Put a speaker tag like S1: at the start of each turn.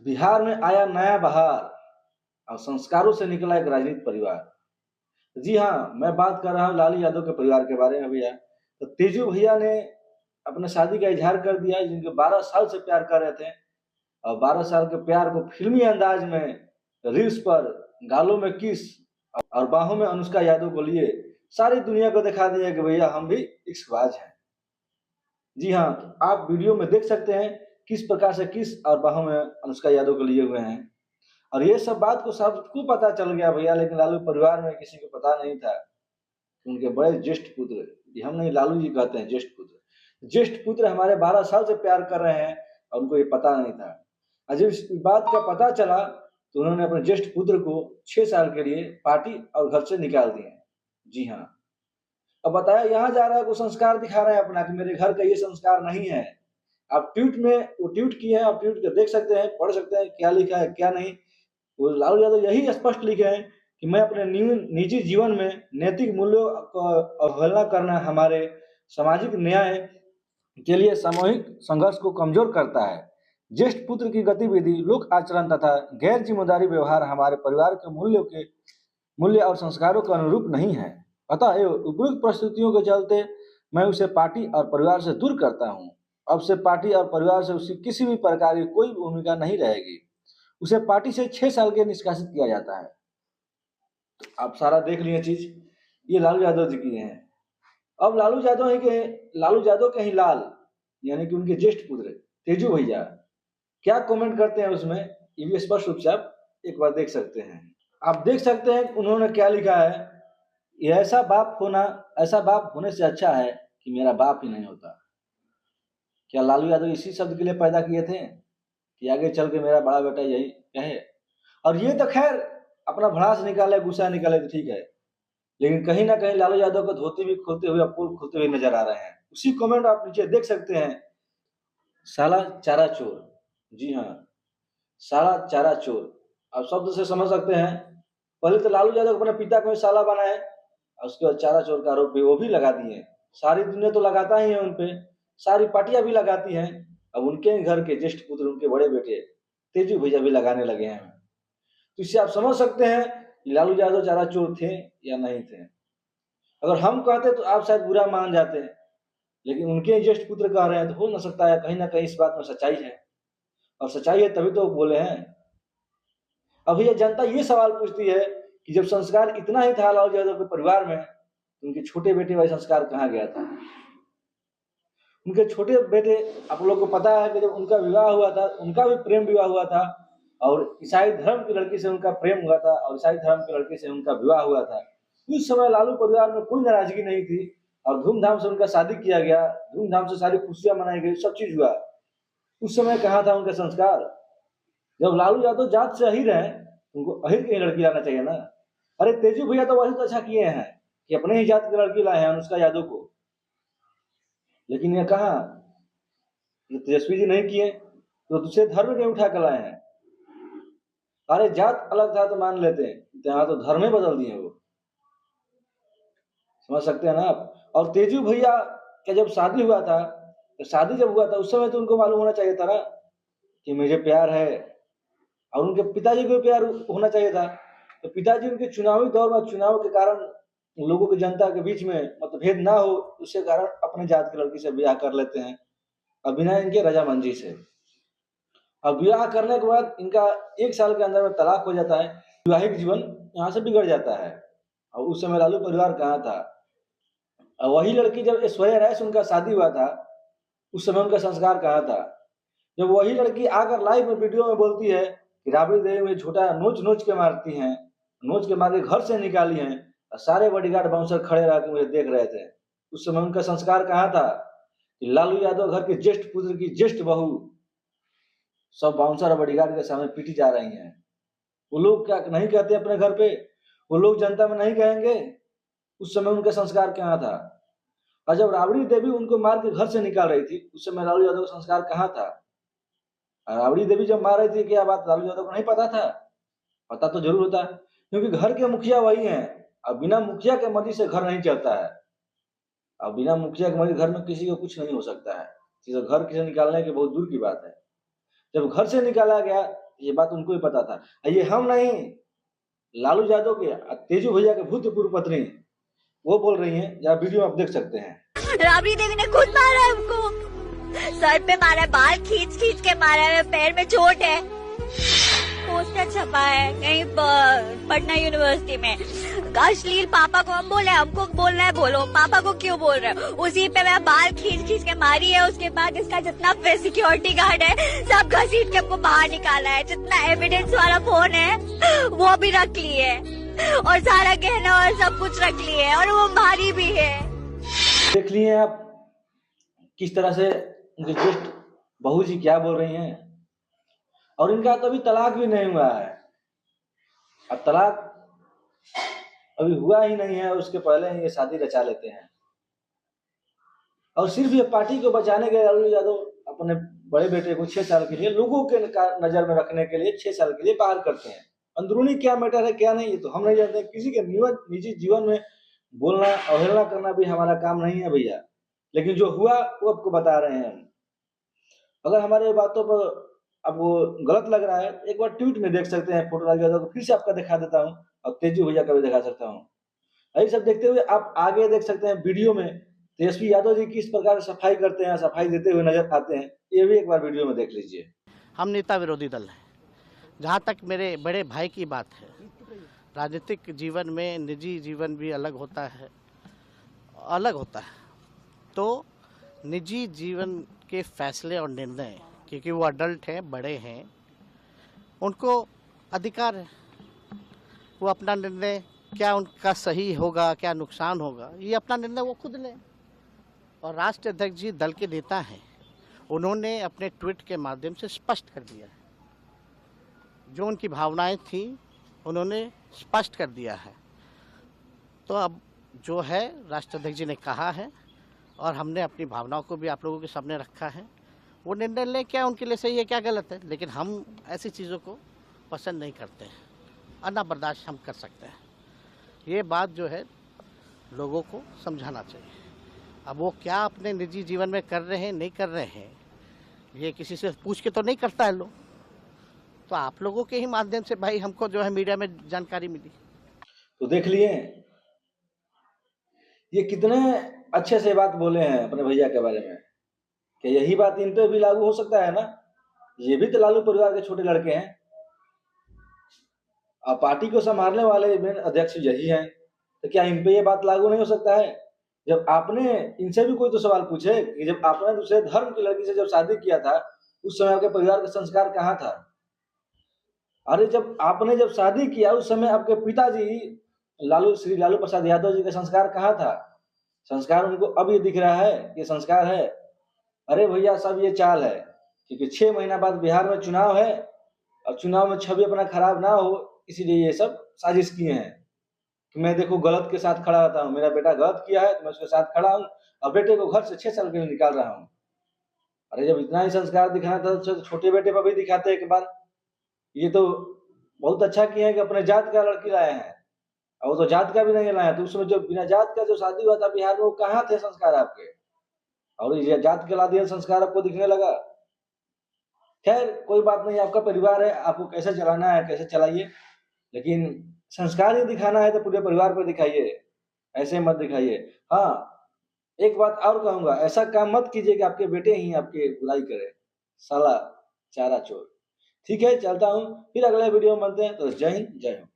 S1: बिहार में आया नया बहार और संस्कारों से निकला एक राजनीतिक परिवार। जी हाँ, मैं बात कर रहा हूँ लालू यादव के परिवार के बारे में भैया। तो तेजू भैया ने अपने शादी का इजहार कर दिया, जिनके 12 साल से प्यार कर रहे थे और 12 साल के प्यार को फिल्मी अंदाज में रील्स पर गालों में किस और बाहों में अनुष्का यादव को लिए सारी दुनिया को दिखा दिया कि भैया हम भी इश्कबाज हैं। जी हाँ, तो आप वीडियो में देख सकते हैं किस प्रकार से किस और बाहों में अनुष्का यादव को लिए हुए हैं। और ये सब बात को सबको पता चल गया भैया, लेकिन लालू परिवार में किसी को पता नहीं था। उनके बड़े ज्येष्ठ पुत्र, हम नहीं लालू जी कहते हैं ज्येष्ठ पुत्र हमारे 12 साल से प्यार कर रहे हैं और उनको ये पता नहीं था। और जब इस बात का पता चला तो उन्होंने अपने ज्येष्ठ पुत्र को 6 साल के लिए पार्टी और घर से निकाल दिए। जी हाँ, अब बताया यहाँ जा रहा है, वो संस्कार दिखा रहे हैं अपना कि मेरे घर का ये संस्कार नहीं है। आप ट्वीट में वो ट्वीट किए हैं, आप ट्वीट कर देख सकते हैं, पढ़ सकते हैं क्या लिखा है क्या नहीं। वो लालू यादव यही स्पष्ट लिखे हैं कि मैं अपने निजी जीवन में नैतिक मूल्यों को अवहेलना करना हमारे सामाजिक न्याय के लिए सामूहिक संघर्ष को कमजोर करता है। ज्येष्ठ पुत्र की गतिविधि, लोक आचरण तथा गैर जिम्मेदारी व्यवहार हमारे परिवार के मूल्य और संस्कारों के अनुरूप नहीं है। अतः उपयुक्त परिस्थितियों के चलते मैं उसे पार्टी और परिवार से दूर करता हूँ। अब से पार्टी और परिवार से उसकी किसी भी प्रकार की कोई भूमिका नहीं रहेगी। उसे पार्टी से 6 साल के निष्कासित किया जाता है। तो आप सारा देख लिए चीज, ये लालू यादव जी की हैं। अब लालू यादव के ही लाल यानी कि उनके ज्येष्ठ पुत्र तेजू भैया क्या कमेंट करते हैं उसमें, ये भी स्पष्ट रूप से आप एक बार देख सकते हैं। आप देख सकते हैं उन्होंने क्या लिखा है, ये ऐसा बाप होने से अच्छा है कि मेरा बाप ही नहीं होता। क्या लालू यादव इसी शब्द के लिए पैदा किए थे कि आगे चल के मेरा बड़ा बेटा यही कहे? और ये तो खैर अपना भड़ास निकाले, गुस्सा निकाले तो ठीक है, लेकिन कहीं ना कहीं लालू यादव को धोती भी खोलते हुए, पोल खोलते हुए नजर आ रहे हैं। उसी कमेंट आप नीचे देख सकते हैं, साला चारा चोर। जी हाँ, साला चारा चोर। आप शब्द से समझ सकते हैं, पहले तो लालू यादव अपने पिता को साला बनाए और उसके बाद चारा चोर का आरोप वो भी लगा दिए। सारी दुनिया तो लगाता ही है उनपे, सारी पार्टियां भी लगाती हैं। अब उनके घर के ज्येष्ठ पुत्र, उनके बड़े बेटे तेजू भैया भी लगाने लगे हैं। तो इससे आप समझ सकते हैं कि लालू यादव चारा चोर थे या नहीं थे। अगर हम कहते तो आप शायद बुरा मान जाते, लेकिन उनके ज्येष्ठ पुत्र कह रहे हैं तो हो न सकता है कहीं ना कहीं इस बात में सच्चाई है, और सच्चाई है तभी तो बोले हैं। अब ये जनता ये सवाल पूछती है कि जब संस्कार इतना ही था लालू यादव के परिवार में, तो उनके छोटे बेटे वाला संस्कार कहाँ गया था? उनके छोटे बेटे, आप लोग को पता है कि जब उनका विवाह हुआ था, उनका भी प्रेम विवाह हुआ था और ईसाई धर्म की लड़की से उनका प्रेम हुआ था और ईसाई धर्म की लड़की से उनका विवाह हुआ था। उस समय लालू परिवार में कोई नाराजगी नहीं थी और धूमधाम से उनका शादी किया गया, धूमधाम से सारी खुशियां मनाई गई, सब चीज हुआ। उस समय कहाँ था उनका संस्कार? जब लालू यादव जात से अहीर है, उनको अहीर की लड़की लाना चाहिए ना। अरे तेजू भैया तो वही तो अच्छा किए हैं कि अपने ही जात की लड़की लाए हैं, अनुष्का यादव को। लेकिन ये कहा तेजस्वी जी नहीं किए तो दूसरे धर्म के उठा कर लाए हैं। अरे जात अलग था तो मान लेते हैं, यहाँ तो धर्म ही बदल दिए वो, समझ सकते हैं ना आप। और तेजू भैया का जब शादी हुआ था, तो शादी जब हुआ था उस समय तो उनको मालूम होना चाहिए था ना कि मुझे प्यार है, और उनके पिताजी को प्यार होना चाहिए था। तो पिताजी उनके चुनावी दौर में, चुनाव के कारण लोगों की, जनता के बीच में मतभेद ना हो, उसके कारण अपने जात की लड़की से ब्याह कर लेते हैं और बिना इनके रजामंदी से। अब विवाह करने के बाद इनका 1 साल के अंदर में तलाक हो जाता है, वैवाहिक जीवन यहाँ से बिगड़ जाता है। और उस समय लालू परिवार कहाँ था? और वही लड़की जब ऐश्वर्या राय से उनका शादी हुआ था, उस समय उनका संस्कार कहाँ था? जब वही लड़की आकर लाइव में वीडियो में बोलती है कि राबड़ी देवी में झूठा नोच नोच के मारती हैं, नोच के मार के घर से निकाली हैं, और सारे बॉडीगार्ड बाउंसर खड़े रह के मुझे देख रहे थे, उस समय उनका संस्कार कहाँ था? कि लालू यादव घर के ज्येष्ठ पुत्र की ज्येष्ठ बहू सब बाउंसर और बॉडीगार्ड के सामने पीटी जा रही हैं। वो लोग क्या नहीं कहते अपने घर पे? वो लोग जनता में नहीं कहेंगे? उस समय उनका संस्कार कहाँ था? और जब राबड़ी देवी उनको मार के घर से निकाल रही थी, उस समय लालू यादव का संस्कार कहाँ था? राबड़ी देवी जब मार रही थी, क्या बात लालू यादव को नहीं पता था? पता तो जरूर होता, क्योंकि घर के मुखिया वही हैं, और बिना मुखिया के मर्जी से घर नहीं चलता है। और बिना मुखिया के मर्जी घर में किसी को कुछ नहीं हो सकता है। घर से निकालने की बहुत दूर की बात है। जब घर से निकाला गया, ये बात उनको ही पता था। ये हम नहीं, लालू यादव के तेजू भैया के भूतपूर्व पत्नी वो बोल रही हैं, जरा वीडियो आप देख सकते हैं।
S2: राबड़ी देवी ने खुद मारा है हमको, सर पे मारा है, बाल खींच खींच के मारा है, पैर में चोट है, पोस्टर छपा है कहीं पटना यूनिवर्सिटी में। अश्लील पापा को हम बोले, हमको बोलना है बोलो, पापा को क्यों बोल रहे हो? उसी पे मैं बाल खींच खींच के मारी है। उसके बाद इसका जितना सिक्योरिटी गार्ड है सब घसीट के हमको बाहर निकाला है। जितना एविडेंस वाला फोन है वो भी रख लिए और सारा गहना और सब कुछ रख लिए और वो मारी भी है।
S1: देख लिए आप किस तरह से उनके ज्येष्ठ बहू जी क्या बोल रही हैं। और इनका तो अभी तलाक भी नहीं हुआ है। अब तलाक अभी हुआ ही नहीं है, उसके पहले ही ये शादी रचा लेते हैं। और सिर्फ ये पार्टी को बचाने के लिए लालू यादव अपने बड़े बेटे को 6 साल के लिए लोगों के नजर में रखने के लिए 6 साल के लिए बाहर करते हैं। अंदरूनी क्या मैटर है क्या नहीं, ये तो हम नहीं जानते। किसी के निजी जीवन में बोलना, अवहेलना करना भी हमारा काम नहीं है भैया। लेकिन जो हुआ वो आपको बता रहे हैं। अगर हमारे बातों पर आपको गलत लग रहा है, एक बार ट्वीट में देख सकते हैं फोटो लालू यादव को, फिर से आपका दिखा देता हूँ और तेजू भैया का भी दिखा सकता हूँ। यही सब देखते हुए आप आगे देख सकते हैं वीडियो में तेजस्वी यादव जी किस प्रकार सफाई करते हैं, सफाई देते हुए नजर आते हैं। ये भी एक बार वीडियो में देख लीजिए।
S3: हम नेता विरोधी दल हैं। जहाँ तक मेरे बड़े भाई की बात है, राजनीतिक जीवन में निजी जीवन भी अलग होता है। तो निजी जीवन के फैसले और निर्णय, क्योंकि वो अडल्ट हैं, बड़े हैं, उनको अधिकार है, वो अपना निर्णय क्या उनका सही होगा क्या नुकसान होगा, ये अपना निर्णय वो खुद लें। और राष्ट्रीय अध्यक्ष जी दल के नेता हैं, उन्होंने अपने ट्वीट के माध्यम से स्पष्ट कर दिया है, जो उनकी भावनाएं थी उन्होंने स्पष्ट कर दिया है। तो अब जो है राष्ट्रीय अध्यक्ष जी ने कहा है और हमने अपनी भावनाओं को भी आप लोगों के सामने रखा है। वो निर्णय लें, क्या उनके लिए सही है क्या गलत है, लेकिन हम ऐसी चीज़ों को पसंद नहीं करते हैं, अन्ना बर्दाश्त हम कर सकते हैं। ये बात जो है लोगों को समझाना चाहिए। अब वो क्या अपने निजी जीवन में कर रहे हैं नहीं कर रहे हैं, ये किसी से पूछ के तो नहीं करता है लोग। तो आप लोगों के ही माध्यम से भाई हमको जो है मीडिया में जानकारी मिली।
S1: तो देख लिए ये कितने अच्छे से बात बोले हैं अपने भैया के बारे में, कि यही बात इन पे भी लागू हो सकता है ना। ये भी तो लालू परिवार के छोटे लड़के हैं और पार्टी को संभालने वाले मेन अध्यक्ष यही हैं। तो क्या इन पे ये बात लागू नहीं हो सकता है? जब आपने इनसे भी कोई तो सवाल पूछे कि जब आपने दूसरे धर्म की लड़की से जब शादी किया था, उस समय आपके परिवार का संस्कार कहाँ था? अरे जब आपने जब शादी किया उस समय आपके पिताजी श्री लालू प्रसाद यादव जी का संस्कार कहाँ था? संस्कार उनको अब ये दिख रहा है कि संस्कार है। अरे भैया सब ये चाल है, क्योंकि 6 महीना बाद बिहार में चुनाव है और चुनाव में छवि अपना खराब ना हो, इसीलिए ये सब साजिश किए हैं कि मैं देखो गलत के साथ खड़ा रहता हूँ, मेरा बेटा गलत किया है तो मैं उसके साथ खड़ा हूँ और बेटे को घर से 6 साल के लिए निकाल रहा हूँ। अरे जब इतना ही संस्कार दिखाना था तो छोटे बेटे पर भी दिखाते एक बार। ये तो बहुत अच्छा किए हैं कि अपने जात का लड़की लाए हैं, और वो तो जात का भी नहीं लाया। तो उसमें जो बिना जात का जो शादी हुआ था बिहार में, वो कहाँ थे संस्कार आपके? और ये जात के ला दिया संस्कार आपको दिखने लगा। खैर कोई बात नहीं, आपका परिवार है, आपको कैसे चलाना है कैसे चलाइए, लेकिन संस्कार ही दिखाना है तो पूरे परिवार पर दिखाइए, ऐसे मत दिखाइए। हाँ, एक बात और कहूंगा, ऐसा काम मत कीजिए कि आपके बेटे ही आपके बुराई करे, साला चारा चोर। ठीक है, चलता हूँ, फिर अगले वीडियो में मिलते हैं। तो जय हिंद, जय हो।